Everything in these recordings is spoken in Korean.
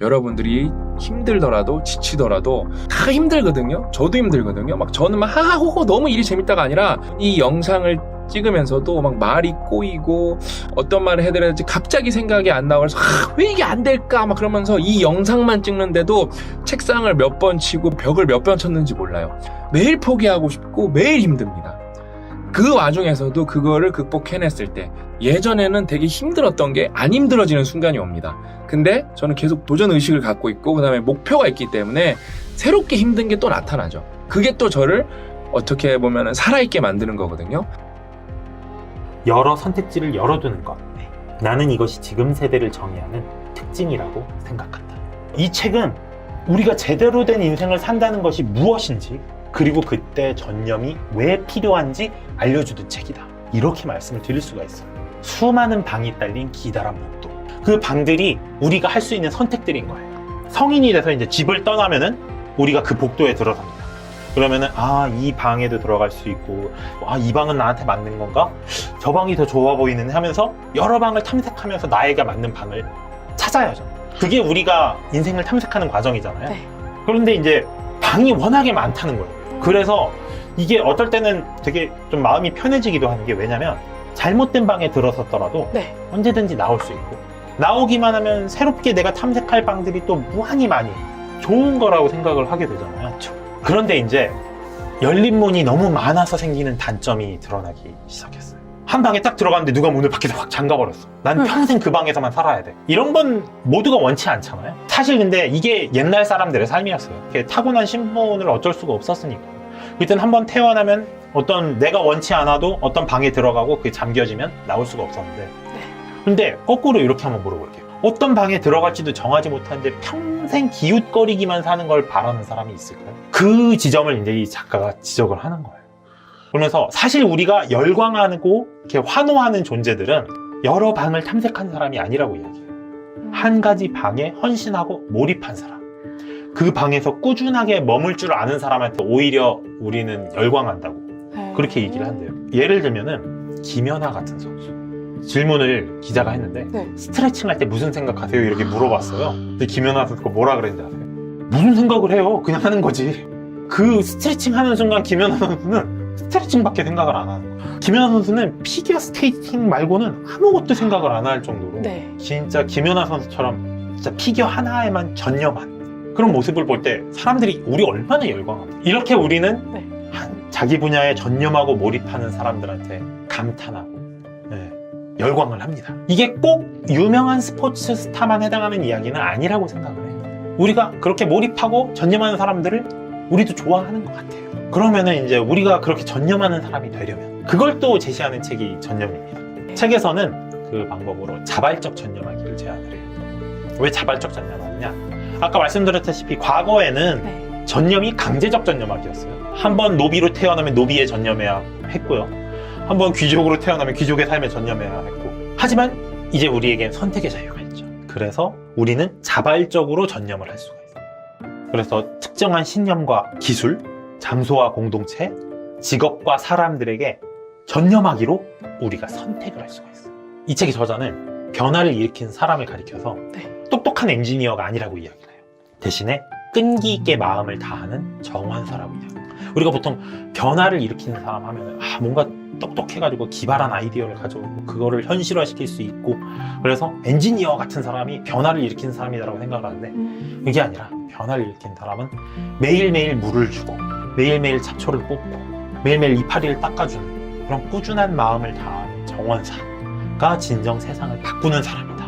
여러분들이 힘들더라도 지치더라도 다 힘들거든요. 저도 힘들거든요. 막 저는 막 하하호호 너무 일이 재밌다가 아니라 이 영상을 찍으면서도 막 말이 꼬이고 어떤 말을 해드려야 될지 갑자기 생각이 안 나와서 왜 이게 안 될까 막 그러면서 이 영상만 찍는데도 책상을 몇 번 치고 벽을 몇 번 쳤는지 몰라요. 매일 포기하고 싶고 매일 힘듭니다. 그 와중에서도 그거를 극복해냈을 때 예전에는 되게 힘들었던 게 안 힘들어지는 순간이 옵니다. 근데 저는 계속 도전 의식을 갖고 있고 그 다음에 목표가 있기 때문에 새롭게 힘든 게 또 나타나죠. 그게 또 저를 어떻게 보면 살아있게 만드는 거거든요. 여러 선택지를 열어두는 것. 나는 이것이 지금 세대를 정의하는 특징이라고 생각한다. 이 책은 우리가 제대로 된 인생을 산다는 것이 무엇인지, 그리고 그때 전념이 왜 필요한지 알려주는 책이다. 이렇게 말씀을 드릴 수가 있어요. 수많은 방이 딸린 기다란 복도. 그 방들이 우리가 할 수 있는 선택들인 거예요. 성인이 돼서 이제 집을 떠나면은 우리가 그 복도에 들어섭니다. 그러면은 이 방에도 들어갈 수 있고 이 방은 나한테 맞는 건가? 저 방이 더 좋아 보이는 하면서 여러 방을 탐색하면서 나에게 맞는 방을 찾아야죠. 그게 우리가 인생을 탐색하는 과정이잖아요. 네. 그런데 이제 방이 워낙에 많다는 거예요. 그래서 이게 어떨 때는 되게 좀 마음이 편해지기도 하는 게, 왜냐면 잘못된 방에 들어섰더라도 네. 언제든지 나올 수 있고, 나오기만 하면 새롭게 내가 탐색할 방들이 또 무한히 많이 좋은 거라고 생각을 하게 되잖아요. 그렇죠. 그런데 이제 열린 문이 너무 많아서 생기는 단점이 드러나기 시작했어요. 한 방에 딱 들어갔는데 누가 문을 밖에서 확 잠가버렸어. 난 평생 그 방에서만 살아야 돼. 이런 건 모두가 원치 않잖아요. 사실 근데 이게 옛날 사람들의 삶이었어요. 이렇게 타고난 신분을 어쩔 수가 없었으니까. 그때는 한번 태어나면 내가 원치 않아도 어떤 방에 들어가고 그게 잠겨지면 나올 수가 없었는데, 근데 거꾸로 이렇게 한번 물어볼게요. 어떤 방에 들어갈지도 정하지 못하는데 평생 기웃거리기만 사는 걸 바라는 사람이 있을까요? 그 지점을 이제 이 작가가 지적을 하는 거예요. 그러면서 사실 우리가 열광하고 이렇게 환호하는 존재들은 여러 방을 탐색한 사람이 아니라고 이야기해요. 한 가지 방에 헌신하고 몰입한 사람. 그 방에서 꾸준하게 머물 줄 아는 사람한테 오히려 우리는 열광한다고 그렇게 얘기를 한대요. 예를 들면은 김연아 같은 선수. 질문을 기자가 했는데 스트레칭 할 때 무슨 생각하세요? 이렇게 물어봤어요. 근데 김연아 선수가 뭐라 그랬는지 아세요? 무슨 생각을 해요? 그냥 하는 거지. 그 스트레칭 하는 순간 김연아 선수는 스트레칭밖에 생각을 안 하는 거예요. 김연아 선수는 피겨 스케이팅 말고는 아무것도 생각을 안 할 정도로 진짜 김연아 선수처럼 진짜 피겨 하나에만 전념한 그런 모습을 볼 때 사람들이 우리 얼마나 열광합니까? 이렇게 우리는 자기 분야에 전념하고 몰입하는 사람들한테 감탄하고 열광을 합니다. 이게 꼭 유명한 스포츠 스타만 해당하는 이야기는 아니라고 생각을 해요. 우리가 그렇게 몰입하고 전념하는 사람들을 우리도 좋아하는 것 같아요. 그러면은 이제 우리가 그렇게 전념하는 사람이 되려면 그걸 또 제시하는 책이 전념입니다. 책에서는 그 방법으로 자발적 전념하기를 제안을 해요. 왜 자발적 전념하느냐? 아까 말씀드렸다시피 과거에는 전념이 강제적 전념하기였어요. 한번 노비로 태어나면 노비에 전념해야 했고요. 한번 귀족으로 태어나면 귀족의 삶에 전념해야 했고, 하지만 이제 우리에겐 선택의 자유가 있죠. 그래서 우리는 자발적으로 전념을 할 수가 있어요. 그래서 특정한 신념과 기술, 장소와 공동체, 직업과 사람들에게 전념하기로 우리가 선택을 할 수가 있어요. 이 책의 저자는 변화를 일으킨 사람을 가리켜서 똑똑한 엔지니어가 아니라고 이야기를 해요. 대신에 끈기 있게 마음을 다하는 정환사라고 이야기해요. 우리가 보통 변화를 일으키는 사람 하면 뭔가 똑똑해가지고 기발한 아이디어를 가져오고 그거를 현실화시킬 수 있고, 그래서 엔지니어 같은 사람이 변화를 일으키는 사람이라고 생각을 하는데 그게 아니라 변화를 일으킨 사람은 매일매일 물을 주고 매일매일 잡초를 뽑고 매일매일 이파리를 닦아주는 그런 꾸준한 마음을 다하는 정원사가 진정 세상을 바꾸는 사람이다.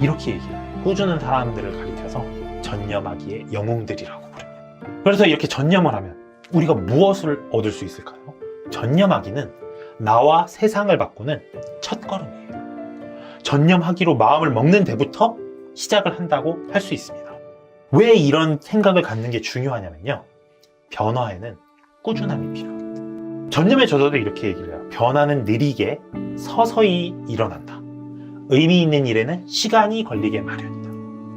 이렇게 얘기해요. 꾸준한 사람들을 가리켜서 전념하기의 영웅들이라고 부릅니다. 그래서 이렇게 전념을 하면 우리가 무엇을 얻을 수 있을까요? 전념하기는 나와 세상을 바꾸는 첫걸음이에요. 전념하기로 마음을 먹는 데부터 시작을 한다고 할 수 있습니다. 왜 이런 생각을 갖는 게 중요하냐면요, 변화에는 꾸준함이 필요합니다. 전념의 저자도 이렇게 얘기를 해요. 변화는 느리게 서서히 일어난다. 의미 있는 일에는 시간이 걸리게 마련이다.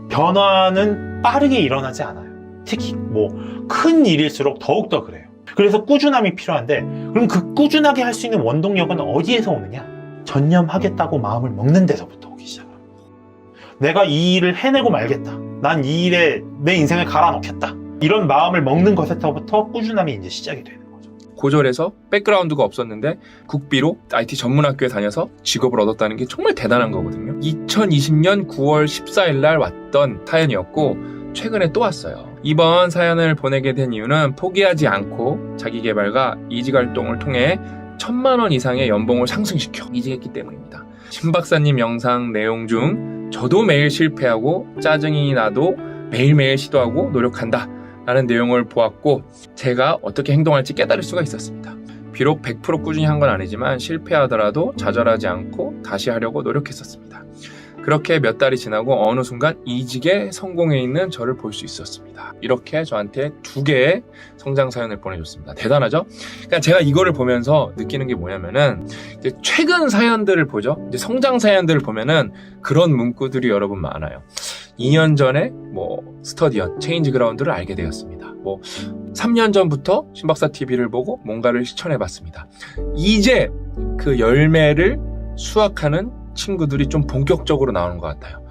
변화는 빠르게 일어나지 않아요. 특히 큰 일일수록 더욱더 그래요. 그래서 꾸준함이 필요한데, 그럼 그 꾸준하게 할 수 있는 원동력은 어디에서 오느냐? 전념하겠다고 마음을 먹는 데서부터 오기 시작합니다. 내가 이 일을 해내고 말겠다. 난 이 일에 내 인생을 갈아넣겠다. 이런 마음을 먹는 것에서부터 꾸준함이 이제 시작이 되는 거죠. 고졸에서 백그라운드가 없었는데 국비로 IT 전문학교에 다녀서 직업을 얻었다는 게 정말 대단한 거거든요. 2020년 9월 14일 날 왔던 사연이었고 최근에 또 왔어요. 이번 사연을 보내게 된 이유는 포기하지 않고 자기계발과 이직활동을 통해 1,000만 원 이상의 연봉을 상승시켜 이직했기 때문입니다. 신 박사님 영상 내용 중 저도 매일 실패하고 짜증이 나도 매일매일 시도하고 노력한다 라는 내용을 보았고 제가 어떻게 행동할지 깨달을 수가 있었습니다. 비록 100% 꾸준히 한 건 아니지만 실패하더라도 좌절하지 않고 다시 하려고 노력했었습니다. 그렇게 몇 달이 지나고 어느 순간 이직에 성공해 있는 저를 볼 수 있었습니다. 이렇게 저한테 2개의 성장 사연을 보내줬습니다. 대단하죠? 그러니까 제가 이거를 보면서 느끼는 게 뭐냐면은 이제 최근 사연들을 보죠. 이제 성장 사연들을 보면은 그런 문구들이 여러분 많아요. 2년 전에 스터디언, 체인지 그라운드를 알게 되었습니다. 3년 전부터 신박사 TV를 보고 뭔가를 실천해봤습니다. 이제 그 열매를 수확하는 친구들이 좀 본격적으로 나오는 것 같아요.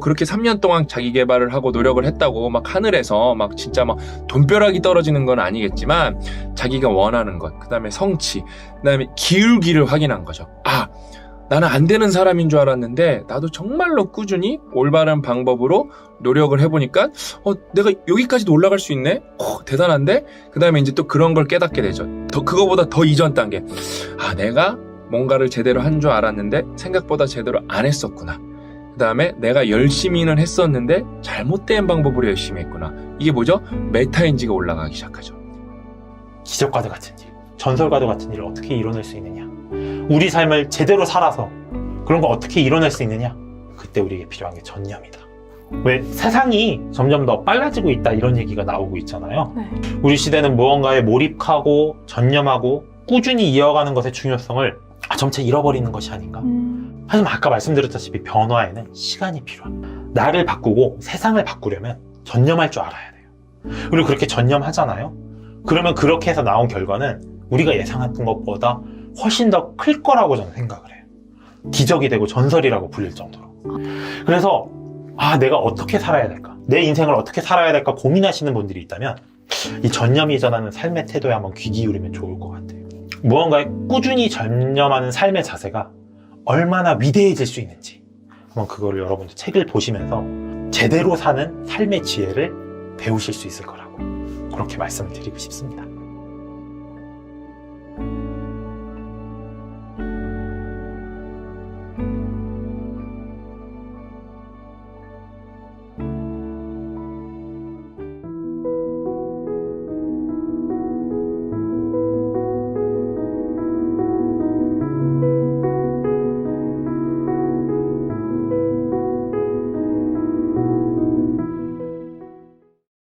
그렇게 3년 동안 자기 개발을 하고 노력을 했다고 막 하늘에서 막 진짜 막 돈벼락이 떨어지는 건 아니겠지만 자기가 원하는 것, 그 다음에 성취, 그 다음에 기울기를 확인한 거죠. 나는 안 되는 사람인 줄 알았는데 나도 정말로 꾸준히 올바른 방법으로 노력을 해보니까 내가 여기까지도 올라갈 수 있네? 대단한데? 그 다음에 이제 또 그런 걸 깨닫게 되죠. 그거보다 더 이전 단계. 내가 뭔가를 제대로 한 줄 알았는데 생각보다 제대로 안 했었구나. 그 다음에 내가 열심히는 했었는데 잘못된 방법으로 열심히 했구나. 이게 뭐죠? 메타인지가 올라가기 시작하죠. 기적과도 같은 일, 전설과도 같은 일을 어떻게 이뤄낼 수 있느냐? 우리 삶을 제대로 살아서 그런 거 어떻게 이뤄낼 수 있느냐? 그때 우리에게 필요한 게 전념이다. 왜 세상이 점점 더 빨라지고 있다 이런 얘기가 나오고 있잖아요. 네. 우리 시대는 무언가에 몰입하고 전념하고 꾸준히 이어가는 것의 중요성을 점차 잃어버리는 것이 아닌가? 하지만 아까 말씀드렸다시피 변화에는 시간이 필요합니다. 나를 바꾸고 세상을 바꾸려면 전념할 줄 알아야 돼요. 그리고 그렇게 전념하잖아요. 그러면 그렇게 해서 나온 결과는 우리가 예상했던 것보다 훨씬 더 클 거라고 저는 생각을 해요. 기적이 되고 전설이라고 불릴 정도로. 그래서 내가 어떻게 살아야 될까? 내 인생을 어떻게 살아야 될까 고민하시는 분들이 있다면 이 전념이 전하는 삶의 태도에 한번 귀 기울이면 좋을 것 같아요. 무언가에 꾸준히 전념하는 삶의 자세가 얼마나 위대해질 수 있는지 한번 그거를 여러분들 책을 보시면서 제대로 사는 삶의 지혜를 배우실 수 있을 거라고 그렇게 말씀을 드리고 싶습니다.